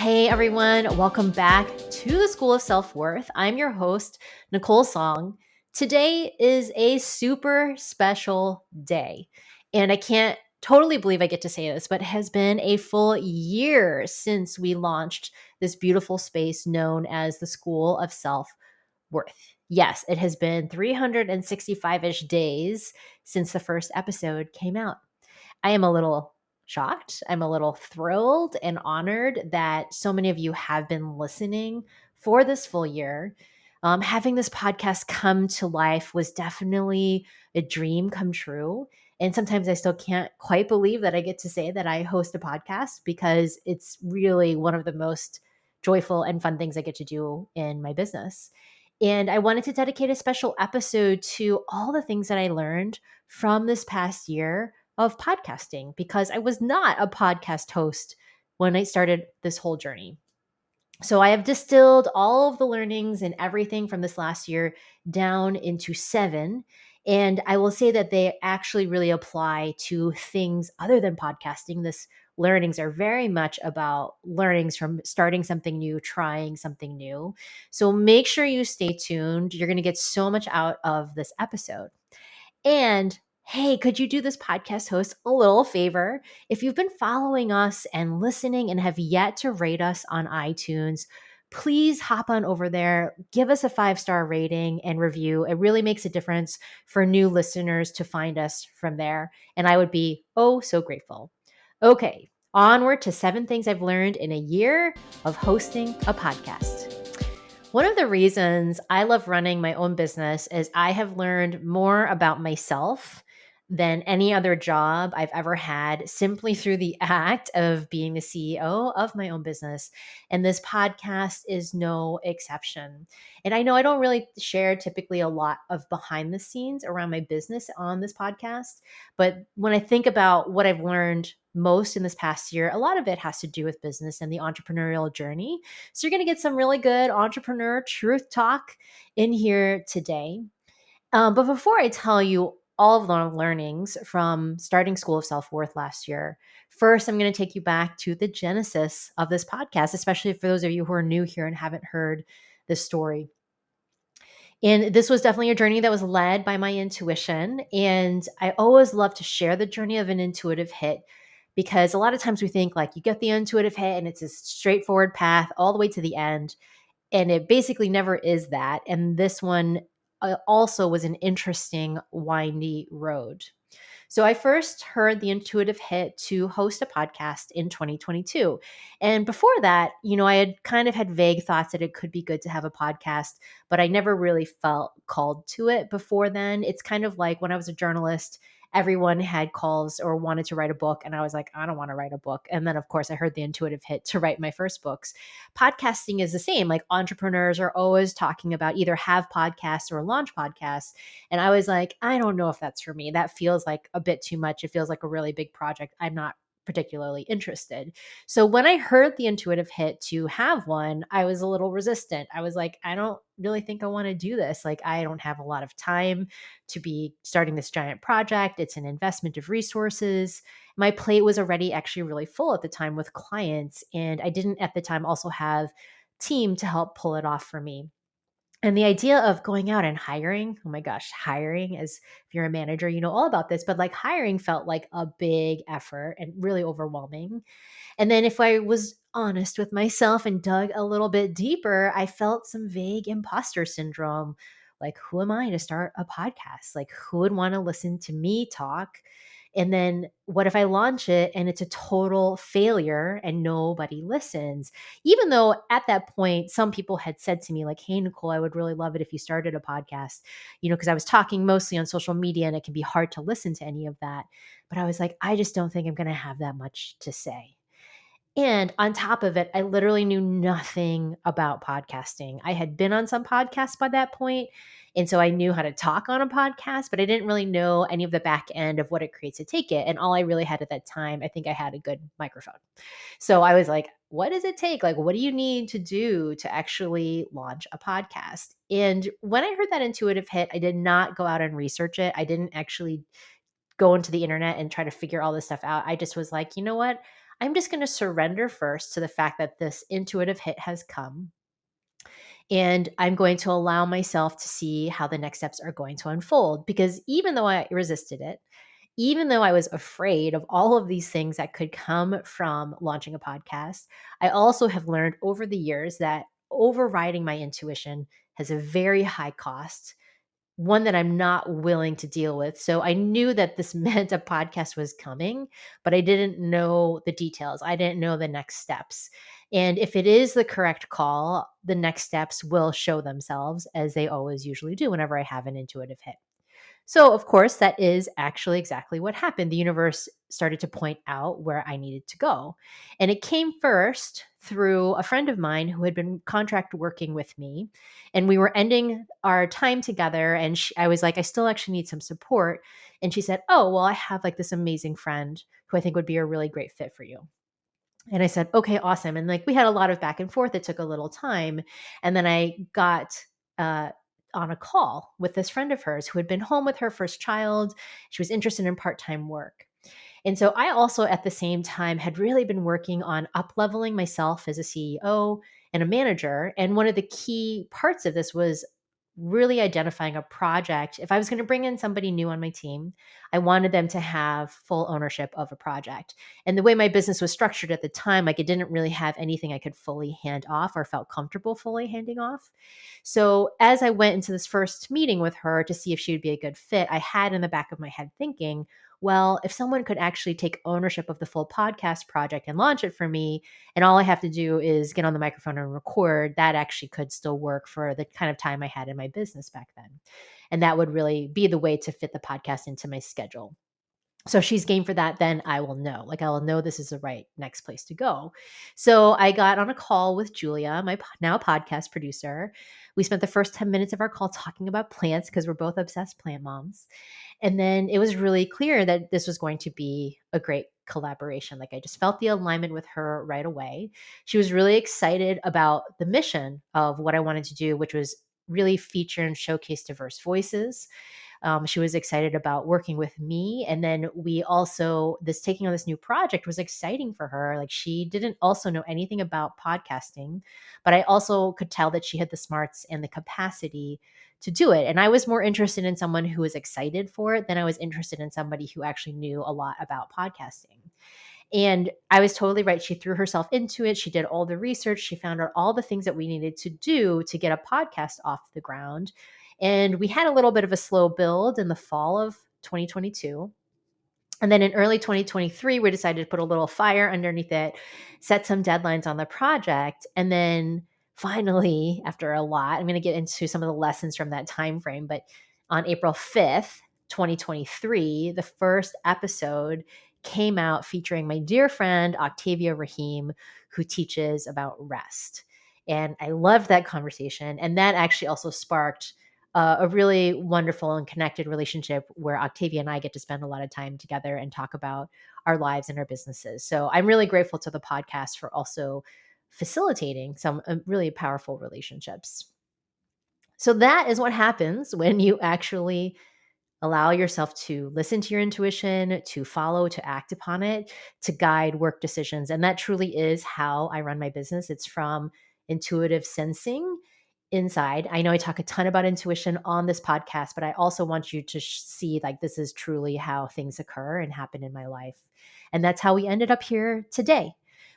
Hey everyone, welcome back to the School of Self-Worth. I'm your host, Nicole Song. Today is a super special day, and I can't totally believe I get to say this, but it has been a full year since we launched this beautiful space known as the School of Self-Worth. Yes, it has been 365-ish days since the first episode came out. I am a little shocked. I'm a little thrilled and honored that so many of you have been listening for this full year. Having this podcast come to life was definitely a dream come true. And sometimes I still can't quite believe that I get to say that I host a podcast because it's really one of the most joyful and fun things I get to do in my business. And I wanted to dedicate a special episode to all the things that I learned from this past year of podcasting because I was not a podcast host when I started this whole journey. So I have distilled all of the learnings and everything from this last year down into 7. And I will say that they actually really apply to things other than podcasting. This learnings are very much about learnings from starting something new, trying something new. So make sure you stay tuned. You're going to get so much out of this episode. And hey, could you do this podcast host a little favor? If you've been following us and listening and have yet to rate us on iTunes, please hop on over there, give us a 5-star rating and review. It really makes a difference for new listeners to find us from there. And I would be oh so grateful. Okay, onward to 7 things I've learned in a year of hosting a podcast. One of the reasons I love running my own business is I have learned more about myself than any other job I've ever had simply through the act of being the CEO of my own business. And this podcast is no exception. And I know I don't really share typically a lot of behind the scenes around my business on this podcast. But when I think about what I've learned most in this past year, a lot of it has to do with business and the entrepreneurial journey. So you're going to get some really good entrepreneur truth talk in here today. But before I tell you all of the learnings from starting School of Self-Worth last year, first, I'm going to take you back to the genesis of this podcast, especially for those of you who are new here and haven't heard this story. And this was definitely a journey that was led by my intuition. And I always love to share the journey of an intuitive hit because a lot of times we think like you get the intuitive hit and it's a straightforward path all the way to the end. And it basically never is that. And this one also was an interesting, windy road. So I first heard the intuitive hit to host a podcast in 2022. And before that, I had kind of had vague thoughts that it could be good to have a podcast, but I never really felt called to it before then. It's kind of like when I was a journalist, everyone had calls or wanted to write a book. And I was like, I don't want to write a book. And then, of course, I heard the intuitive hit to write my first books. Podcasting is the same. Like entrepreneurs are always talking about either have podcasts or launch podcasts. And I was like, I don't know if that's for me. That feels like a bit too much. It feels like a really big project. I'm not particularly interested. So when I heard the intuitive hit to have one, I was a little resistant. I was like, I don't really think I want to do this. Like, I don't have a lot of time to be starting this giant project. It's an investment of resources. My plate was already actually really full at the time with clients. And I didn't at the time also have team to help pull it off for me. And the idea of going out and hiring, oh my gosh, hiring as if you're a manager, you know all about this, but like hiring felt like a big effort and really overwhelming. And then if I was honest with myself and dug a little bit deeper, I felt some vague imposter syndrome. Like, who am I to start a podcast? Like, who would want to listen to me talk? And then what if I launch it and it's a total failure and nobody listens? Even though at that point, some people had said to me, like, hey, Nicole, I would really love it if you started a podcast, because I was talking mostly on social media and it can be hard to listen to any of that. But I was like, I just don't think I'm going to have that much to say. And on top of it, I literally knew nothing about podcasting. I had been on some podcasts by that point, and so I knew how to talk on a podcast, but I didn't really know any of the back end of what it creates to take it. And all I really had at that time, I think I had a good microphone. So I was like, what does it take? Like, what do you need to do to actually launch a podcast? And when I heard that intuitive hit, I did not go out and research it. I didn't actually go into the internet and try to figure all this stuff out. I just was like, you know what? I'm just going to surrender first to the fact that this intuitive hit has come. And I'm going to allow myself to see how the next steps are going to unfold. Because even though I resisted it, even though I was afraid of all of these things that could come from launching a podcast, I also have learned over the years that overriding my intuition has a very high cost, one that I'm not willing to deal with. So I knew that this meant a podcast was coming, but I didn't know the details. I didn't know the next steps. And if it is the correct call, the next steps will show themselves as they always usually do whenever I have an intuitive hit. So, of course, that is actually exactly what happened. The universe started to point out where I needed to go. And it came first through a friend of mine who had been contract working with me. And we were ending our time together. And I was like, I still actually need some support. And she said, Oh, well, I have like this amazing friend who I think would be a really great fit for you. And I said, okay, awesome. And like we had a lot of back and forth. It took a little time. And then I got uh, on a call with this friend of hers who had been home with her first child. She was interested in part time work. And so I also at the same time had really been working on up leveling myself as a CEO and a manager. And one of the key parts of this was really identifying a project. If I was going to bring in somebody new on my team, I wanted them to have full ownership of a project. And the way my business was structured at the time, like it didn't really have anything I could fully hand off or felt comfortable fully handing off. So as I went into this first meeting with her to see if she would be a good fit, I had in the back of my head thinking, well, if someone could actually take ownership of the full podcast project and launch it for me, and all I have to do is get on the microphone and record, that actually could still work for the kind of time I had in my business back then. And that would really be the way to fit the podcast into my schedule. So if she's game for that, then I will know. Like I will know this is the right next place to go. So I got on a call with Julia, my now podcast producer. We spent the first 10 minutes of our call talking about plants because we're both obsessed plant moms. And then it was really clear that this was going to be a great collaboration. Like I just felt the alignment with her right away. She was really excited about the mission of what I wanted to do, which was really feature and showcase diverse voices. She was excited about working with me. And then we also, this taking on this new project was exciting for her. Like she didn't also know anything about podcasting, but I also could tell that she had the smarts and the capacity to do it. And I was more interested in someone who was excited for it than I was interested in somebody who actually knew a lot about podcasting. And I was totally right. She threw herself into it. She did all the research. She found out all the things that we needed to do to get a podcast off the ground. And we had a little bit of a slow build in the fall of 2022. And then in early 2023, we decided to put a little fire underneath it, set some deadlines on the project. And then finally, after a lot, I'm going to get into some of the lessons from that time frame. But on April 5th, 2023, the first episode came out featuring my dear friend, Octavia Rahim, who teaches about rest. And I loved that conversation. And that actually also sparked a really wonderful and connected relationship where Octavia and I get to spend a lot of time together and talk about our lives and our businesses. So I'm really grateful to the podcast for also facilitating some really powerful relationships. So that is what happens when you actually allow yourself to listen to your intuition, to follow, to act upon it, to guide work decisions. And that truly is how I run my business. It's from intuitive sensing inside. I know I talk a ton about intuition on this podcast, but I also want you to see like this is truly how things occur and happen in my life. And that's how we ended up here today.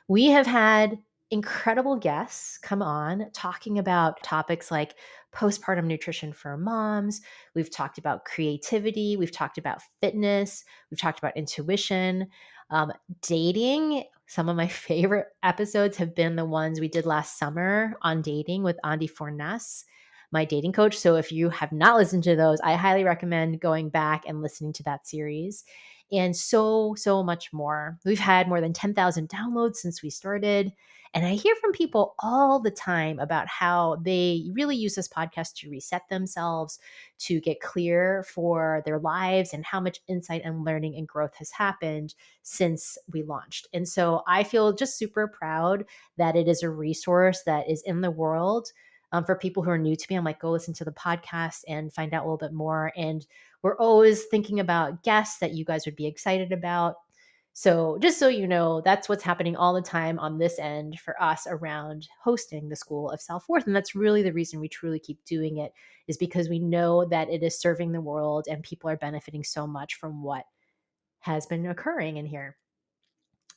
We have had incredible guests come on talking about topics like postpartum nutrition for moms. We've talked about creativity. We've talked about fitness. We've talked about intuition, dating. Some of my favorite episodes have been the ones we did last summer on dating with Andy Fornes, my dating coach. So if you have not listened to those, I highly recommend going back and listening to that series. And so much more. We've had more than 10,000 downloads since we started. And I hear from people all the time about how they really use this podcast to reset themselves, to get clear for their lives, and how much insight and learning and growth has happened since we launched. And so I feel just super proud that it is a resource that is in the world. For people who are new to me, I'm like, go listen to the podcast and find out a little bit more. And we're always thinking about guests that you guys would be excited about. So, just so you know, that's what's happening all the time on this end for us around hosting the School of Self Worth. And that's really the reason we truly keep doing it, is because we know that it is serving the world and people are benefiting so much from what has been occurring in here.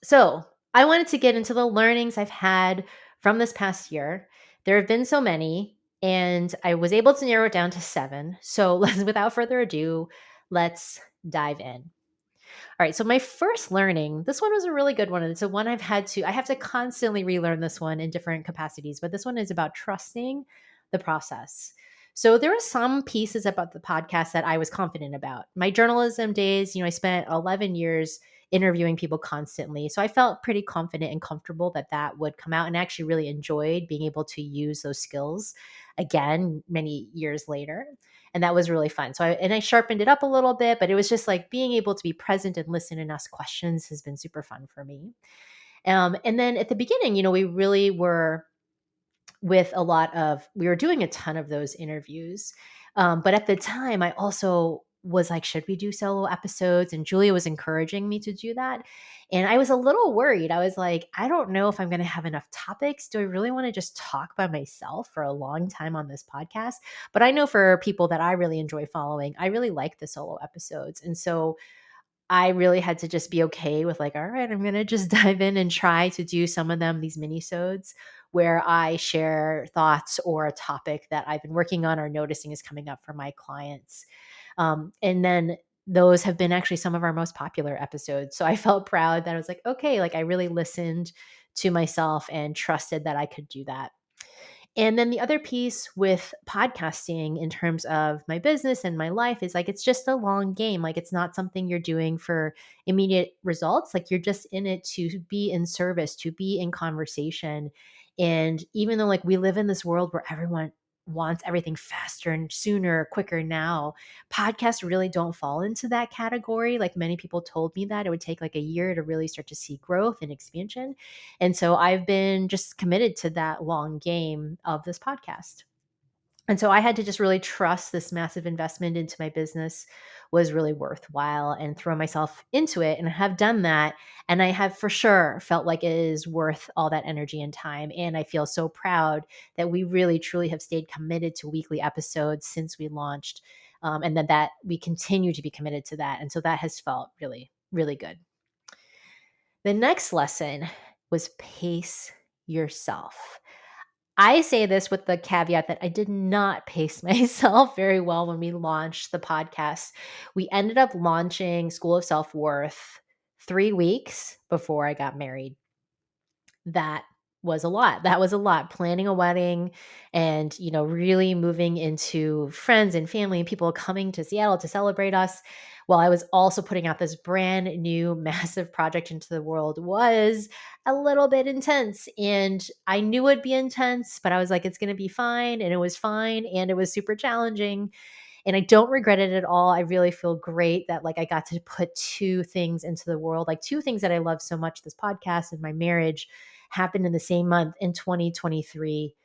So, I wanted to get into the learnings I've had from this past year. There have been so many, and I was able to narrow it down to 7. So, without further ado, let's dive in. All right, so my first learning, this one was a really good one. And it's a one I have to constantly relearn this one in different capacities, but this one is about trusting the process. So there were some pieces about the podcast that I was confident about. My journalism days, I spent 11 years interviewing people constantly. So I felt pretty confident and comfortable that that would come out, and I actually really enjoyed being able to use those skills again many years later. And that was really fun. So I sharpened it up a little bit, but it was just like being able to be present and listen and ask questions has been super fun for me. And then at the beginning, we really were we were doing a ton of those interviews. But at the time, I also was like, should we do solo episodes? And Julia was encouraging me to do that. And I was a little worried. I was like, I don't know if I'm going to have enough topics. Do I really want to just talk by myself for a long time on this podcast? But I know for people that I really enjoy following, I really like the solo episodes. And so I really had to just be okay with like, all right, I'm going to just dive in and try to do some of them, these mini-sodes where I share thoughts or a topic that I've been working on or noticing is coming up for my clients. And then those have been actually some of our most popular episodes. So I felt proud that I was like, okay, like I really listened to myself and trusted that I could do that. And then the other piece with podcasting in terms of my business and my life is like it's just a long game. Like it's not something you're doing for immediate results. Like you're just in it to be in service, to be in conversation. And even though like we live in this world where everyone wants everything faster and sooner, quicker now, podcasts really don't fall into that category. Like many people told me that it would take like a year to really start to see growth and expansion. And so I've been just committed to that long game of this podcast. And so I had to just really trust this massive investment into my business was really worthwhile and throw myself into it. And I have done that. And I have for sure felt like it is worth all that energy and time. And I feel so proud that we really truly have stayed committed to weekly episodes since we launched. And then that we continue to be committed to that. And so that has felt really, really good. The next lesson was pace yourself. I say this with the caveat that I did not pace myself very well when we launched the podcast. We ended up launching School of Self Worth 3 weeks before I got married. That was a lot. That was a lot. Planning a wedding and, really moving into friends and family and people coming to Seattle to celebrate us while I was also putting out this brand new massive project into the world was a little bit intense. And I knew it'd be intense, but I was like, it's going to be fine. And it was fine. And it was super challenging. And I don't regret it at all. I really feel great that like I got to put 2 things into the world, like 2 things that I love so much, this podcast and my marriage happened in the same month in 2023.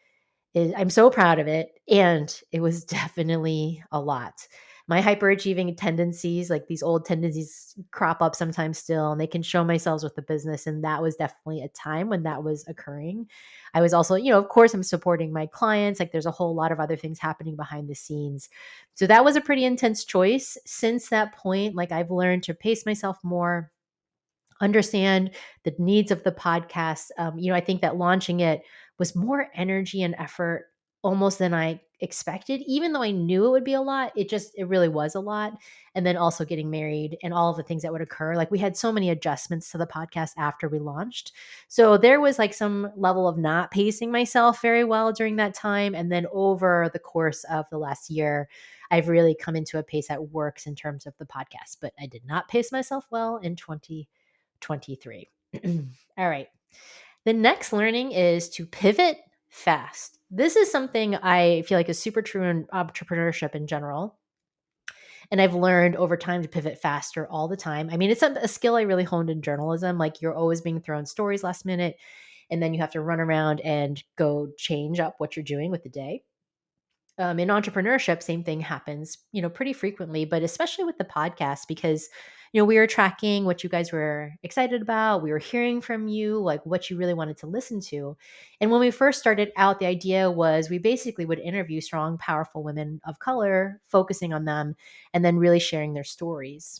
I'm so proud of it. And it was definitely a lot. My hyperachieving tendencies, like these old tendencies crop up sometimes still, and they can show themselves with the business. And that was definitely a time when that was occurring. I was also, of course, I'm supporting my clients. Like there's a whole lot of other things happening behind the scenes. So that was a pretty intense choice. Since that point, like I've learned to pace myself more, understand the needs of the podcast. I think that launching it was more energy and effort almost than I expected, even though I knew it would be a lot. It really was a lot. And then also getting married and all of the things that would occur. Like we had so many adjustments to the podcast after we launched. So there was like some level of not pacing myself very well during that time. And then over the course of the last year, I've really come into a pace that works in terms of the podcast, but I did not pace myself well in 2023. All right. The next learning is to pivot fast. This is something I feel like is super true in entrepreneurship in general. And I've learned over time to pivot faster all the time. I mean, it's a skill I really honed in journalism. Like you're always being thrown stories last minute, and then you have to run around and go change up what you're doing with the day. In entrepreneurship, same thing happens, pretty frequently, but especially with the podcast, because, we were tracking what you guys were excited about. We were hearing from you, like what you really wanted to listen to. And when we first started out, the idea was we basically would interview strong, powerful women of color, focusing on them, and then really sharing their stories.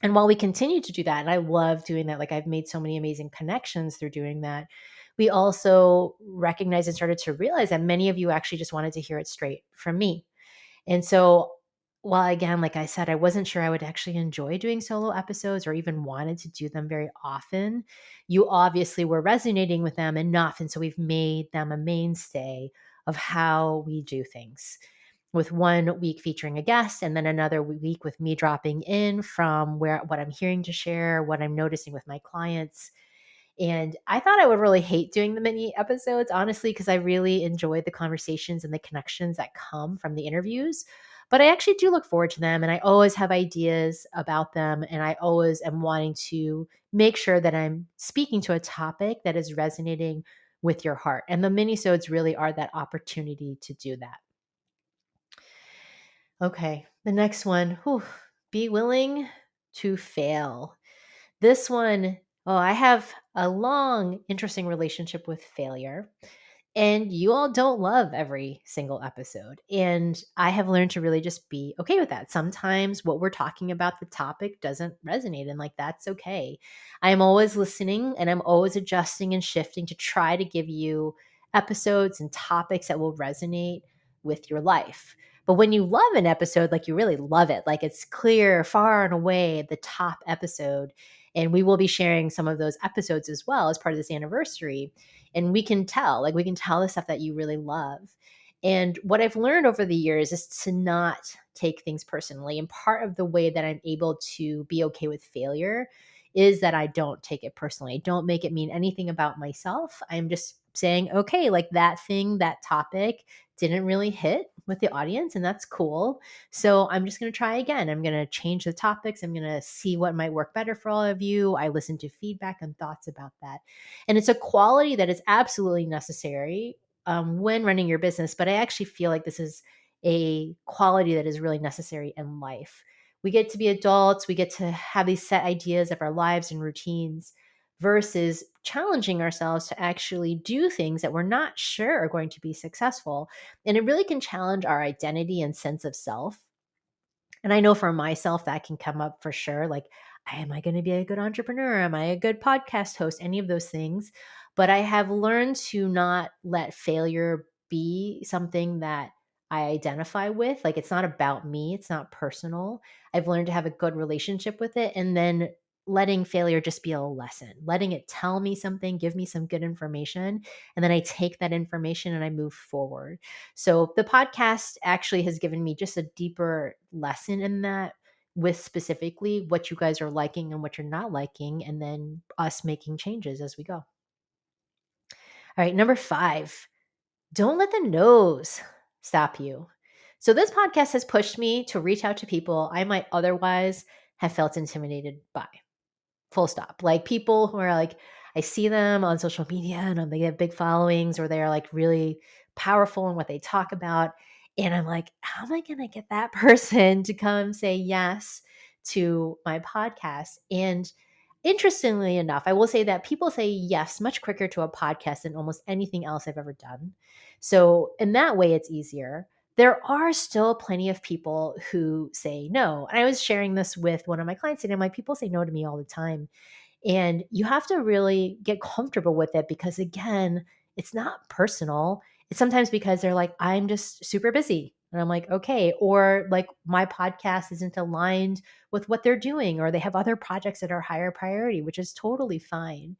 And while we continue to do that, and I love doing that, like I've made so many amazing connections through doing that, we also recognized and started to realize that many of you actually just wanted to hear it straight from me. And so, while again, like I said, I wasn't sure I would actually enjoy doing solo episodes or even wanted to do them very often, you obviously were resonating with them enough. And so we've made them a mainstay of how we do things, with one week featuring a guest and then another week with me dropping in from what I'm hearing to share, what I'm noticing with my clients. And I thought I would really hate doing the mini episodes, honestly, because I really enjoyed the conversations and the connections that come from the interviews. But I actually do look forward to them, and I always have ideas about them. And I always am wanting to make sure that I'm speaking to a topic that is resonating with your heart. And the minisodes really are that opportunity to do that. Okay, the next one, be willing to fail. This one, I have a long, interesting relationship with failure. And you all don't love every single episode. And I have learned to really just be okay with that. Sometimes what we're talking about, the topic doesn't resonate, and like that's okay. I am always listening and I'm always adjusting and shifting to try to give you episodes and topics that will resonate with your life. But when you love an episode, like you really love it, like it's clear, far and away the top episode. And we will be sharing some of those episodes as well as part of this anniversary, and we can tell the stuff that you really love. And what I've learned over the years is to not take things personally. And part of the way that I'm able to be okay with failure is that I don't take it personally. I don't make it mean anything about myself. I'm just saying, okay, like that thing, that topic didn't really hit with the audience, and that's cool. So I'm just going to try again. I'm going to change the topics. I'm going to see what might work better for all of you. I listen to feedback and thoughts about that. And it's a quality that is absolutely necessary when running your business. But I actually feel like this is a quality that is really necessary in life. We get to be adults, we get to have these set ideas of our lives and routines versus challenging ourselves to actually do things that we're not sure are going to be successful. And it really can challenge our identity and sense of self. And I know for myself that can come up for sure. Like, am I going to be a good entrepreneur? Am I a good podcast host? Any of those things. But I have learned to not let failure be something that I identify with. Like, it's not about me, it's not personal. I've learned to have a good relationship with it. And then letting failure just be a lesson, letting it tell me something, give me some good information. And then I take that information and I move forward. So the podcast actually has given me just a deeper lesson in that, with specifically what you guys are liking and what you're not liking, and then us making changes as we go. All right, number 5, don't let the no's stop you. So this podcast has pushed me to reach out to people I might otherwise have felt intimidated by. Full stop. Like people who are like, I see them on social media and they have big followings, or they are like really powerful in what they talk about. And I'm like, how am I going to get that person to come say yes to my podcast? And interestingly enough, I will say that people say yes much quicker to a podcast than almost anything else I've ever done. So in that way, it's easier. There are still plenty of people who say no. And I was sharing this with one of my clients, and I'm like, people say no to me all the time. And you have to really get comfortable with it because, again, it's not personal. It's sometimes because they're like, I'm just super busy. And I'm like, okay. Or like my podcast isn't aligned with what they're doing, or they have other projects that are higher priority, which is totally fine.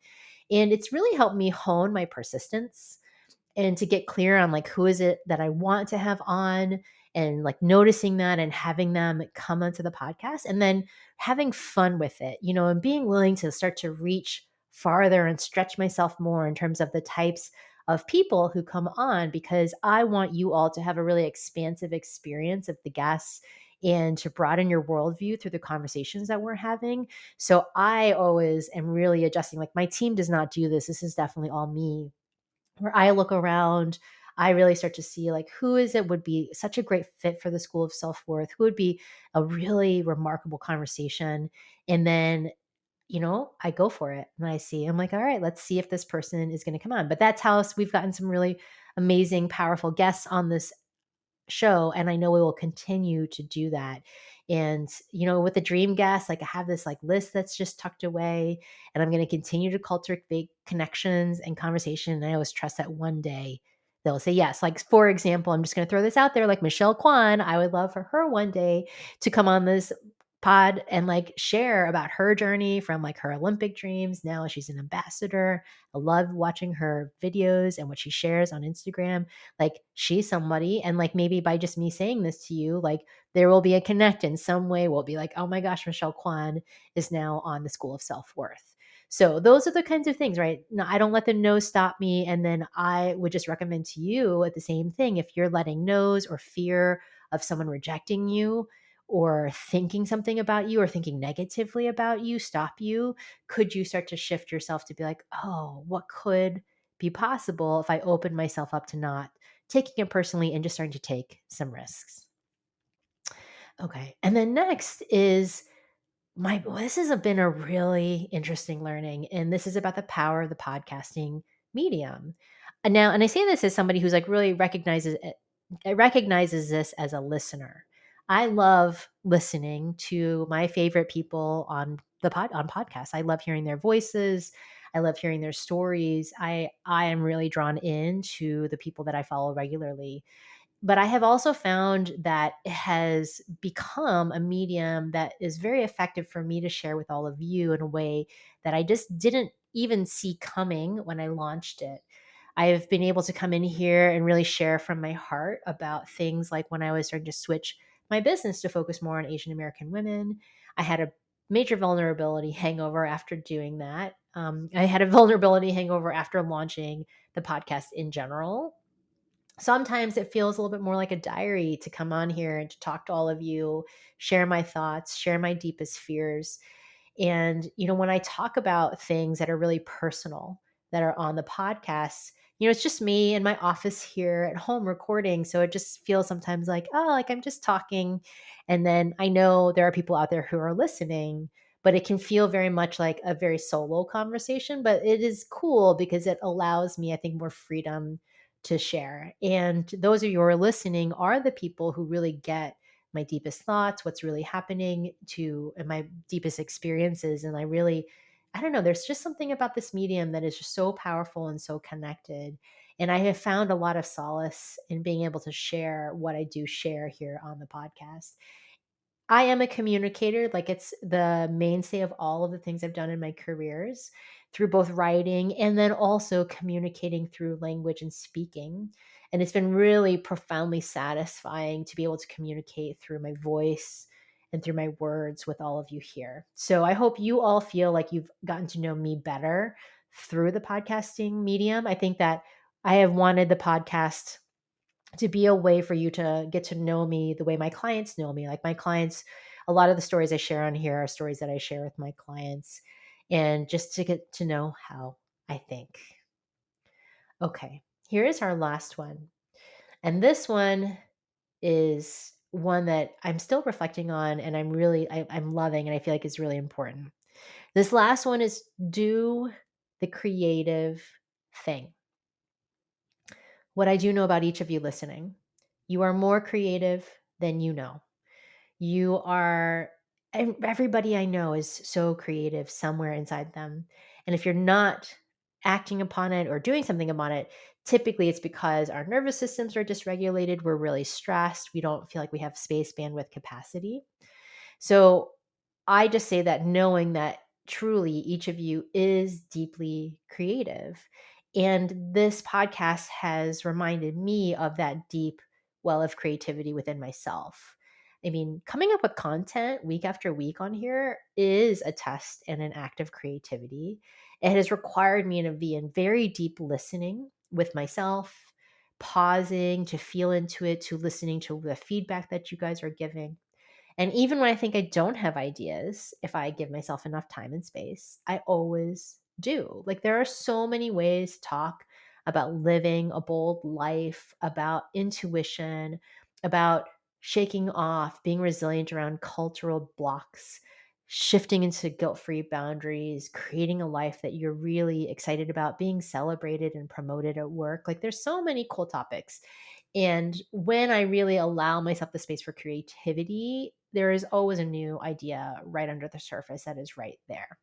And it's really helped me hone my persistence and to get clear on like who is it that I want to have on, and like noticing that and having them come onto the podcast, and then having fun with it, and being willing to start to reach farther and stretch myself more in terms of the types of people who come on, because I want you all to have a really expansive experience of the guests and to broaden your worldview through the conversations that we're having. So I always am really adjusting. Like my team does not do this. This is definitely all me, where I look around, I really start to see like who is it would be such a great fit for the School of Self-Worth, who would be a really remarkable conversation. And then, I go for it and I'm like, all right, let's see if this person is going to come on. But that's how we've gotten some really amazing, powerful guests on this show, and I know we will continue to do that. And with the dream guests, like I have this like list that's just tucked away, and I'm going to continue to cultivate connections and conversation. And I always trust that one day they'll say yes. Like, for example, I'm just going to throw this out there, like Michelle Kwan, I would love for her one day to come on this pod and like share about her journey from like her Olympic dreams. Now she's an ambassador. I love watching her videos and what she shares on Instagram. Like, she's somebody, and like maybe by just me saying this to you, like there will be a connect in some way. We'll be like, oh my gosh, Michelle Kwan is now on the School of Self-Worth. So those are the kinds of things, right? No, I don't let the no stop me. And then I would just recommend to you at the same thing, if you're letting no's or fear of someone rejecting you or thinking something about you or thinking negatively about you stop you, could you start to shift yourself to be like, oh, what could be possible if I open myself up to not taking it personally and just starting to take some risks? Okay. And then next is this has been a really interesting learning, and this is about the power of the podcasting medium. And I say this as somebody who's like really recognizes this as a listener. I love listening to my favorite people on podcasts. I love hearing their voices. I love hearing their stories. I am really drawn into the people that I follow regularly, but I have also found that it has become a medium that is very effective for me to share with all of you in a way that I just didn't even see coming when I launched it. I've been able to come in here and really share from my heart about things like when I was starting to switch my business to focus more on Asian American women. I had a major vulnerability hangover after doing that. I had a vulnerability hangover after launching the podcast in general. Sometimes it feels a little bit more like a diary to come on here and to talk to all of you, share my thoughts, share my deepest fears. And, when I talk about things that are really personal that are on the podcast, it's just me in my office here at home recording. So it just feels sometimes like, oh, like I'm just talking. And then I know there are people out there who are listening, but it can feel very much like a very solo conversation. But it is cool because it allows me, I think, more freedom to share. And those of you who are listening are the people who really get my deepest thoughts, what's really happening to and my deepest experiences. And I don't know, there's just something about this medium that is just so powerful and so connected. And I have found a lot of solace in being able to share what I do share here on the podcast. I am a communicator. Like, it's the mainstay of all of the things I've done in my careers through both writing and then also communicating through language and speaking. And it's been really profoundly satisfying to be able to communicate through my voice and through my words with all of you here. So I hope you all feel like you've gotten to know me better through the podcasting medium. I think that I have wanted the podcast to be a way for you to get to know me the way my clients know me. Like, my clients, a lot of the stories I share on here are stories that I share with my clients, and just to get to know how I think. Okay, here is our last one. And this one is one that I'm still reflecting on, and I'm loving, and I feel like it's really important. This last one is do the creative thing. What I do know about each of you listening, you are more creative than you know. You are, and everybody I know is so creative somewhere inside them. And if you're not acting upon it or doing something about it, typically it's because our nervous systems are dysregulated. We're really stressed. We don't feel like we have space, bandwidth, capacity. So I just say that knowing that truly each of you is deeply creative. And this podcast has reminded me of that deep well of creativity within myself. I mean, coming up with content week after week on here is a test and an act of creativity. It has required me to be in very deep listening with myself, pausing to feel into it, to listening to the feedback that you guys are giving. And even when I think I don't have ideas, if I give myself enough time and space, I always do. Like, there are so many ways to talk about living a bold life, about intuition, about shaking off, being resilient around cultural blocks, shifting into guilt free boundaries, creating a life that you're really excited about, being celebrated and promoted at work. Like, there's so many cool topics. And when I really allow myself the space for creativity, there is always a new idea right under the surface that is right there.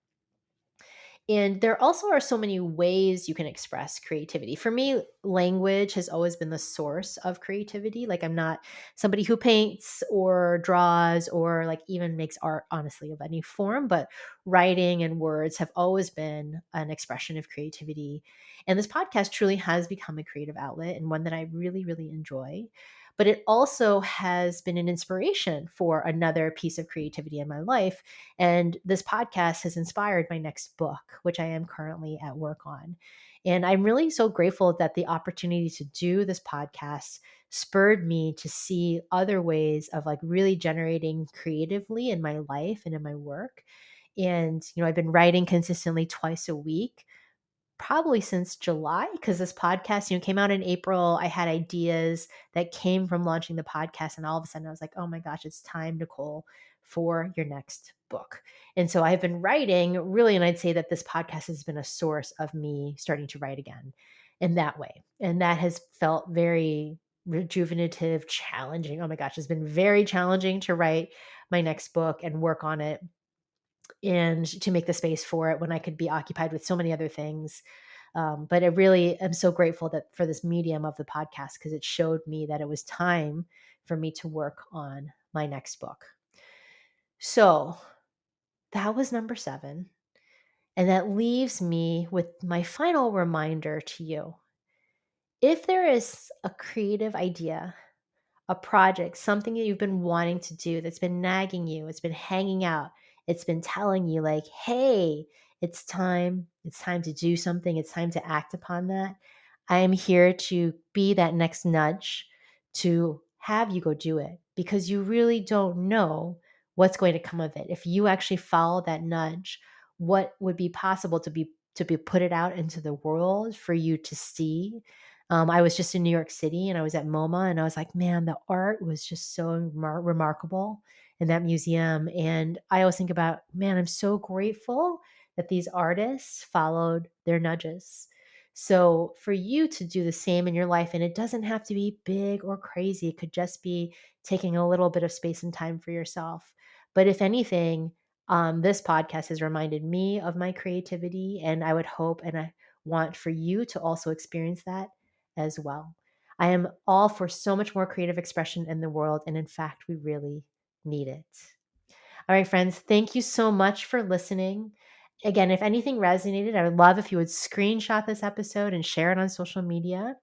And there also are so many ways you can express creativity. For me, language has always been the source of creativity. Like, I'm not somebody who paints or draws or like even makes art, honestly, of any form, but writing and words have always been an expression of creativity. And this podcast truly has become a creative outlet and one that I really, really enjoy. But it also has been an inspiration for another piece of creativity in my life, and this podcast has inspired my next book, which I am currently at work on. And I'm really so grateful that the opportunity to do this podcast spurred me to see other ways of like really generating creatively in my life and in my work. And, I've been writing consistently twice a week probably since July, because this podcast, came out in April. I had ideas that came from launching the podcast, and all of a sudden I was like, oh my gosh, it's time, Nicole, for your next book. And so I've been writing really, and I'd say that this podcast has been a source of me starting to write again in that way. And that has felt very rejuvenative, challenging. Oh my gosh, it's been very challenging to write my next book and work on it and to make the space for it when I could be occupied with so many other things. But I really am so grateful that for this medium of the podcast, because it showed me that it was time for me to work on my next book. So that was number 7. And that leaves me with my final reminder to you. If there is a creative idea, a project, something that you've been wanting to do that's been nagging you, it's been hanging out, it's been telling you like, "Hey, it's time to do something, it's time to act upon that." I am here to be that next nudge to have you go do it, because you really don't know what's going to come of it. If you actually follow that nudge, what would be possible to be put it out into the world for you to see. I was just in New York City and I was at MoMA, and I was like, man, the art was just so remarkable in that museum. And I always think about, man, I'm so grateful that these artists followed their nudges. So for you to do the same in your life, and it doesn't have to be big or crazy, it could just be taking a little bit of space and time for yourself. But if anything, this podcast has reminded me of my creativity, and I would hope and I want for you to also experience that as well. I am all for so much more creative expression in the world, and in fact, we really need it. All right, friends, thank you so much for listening. Again, if anything resonated, I would love if you would screenshot this episode and share it on social media.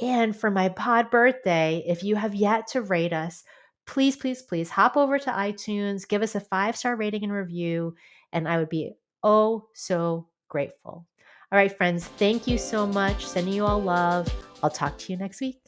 And for my pod birthday, if you have yet to rate us, please, please, please hop over to iTunes, give us a 5-star rating and review, and I would be oh so grateful. All right, friends, thank you so much. Sending you all love. I'll talk to you next week.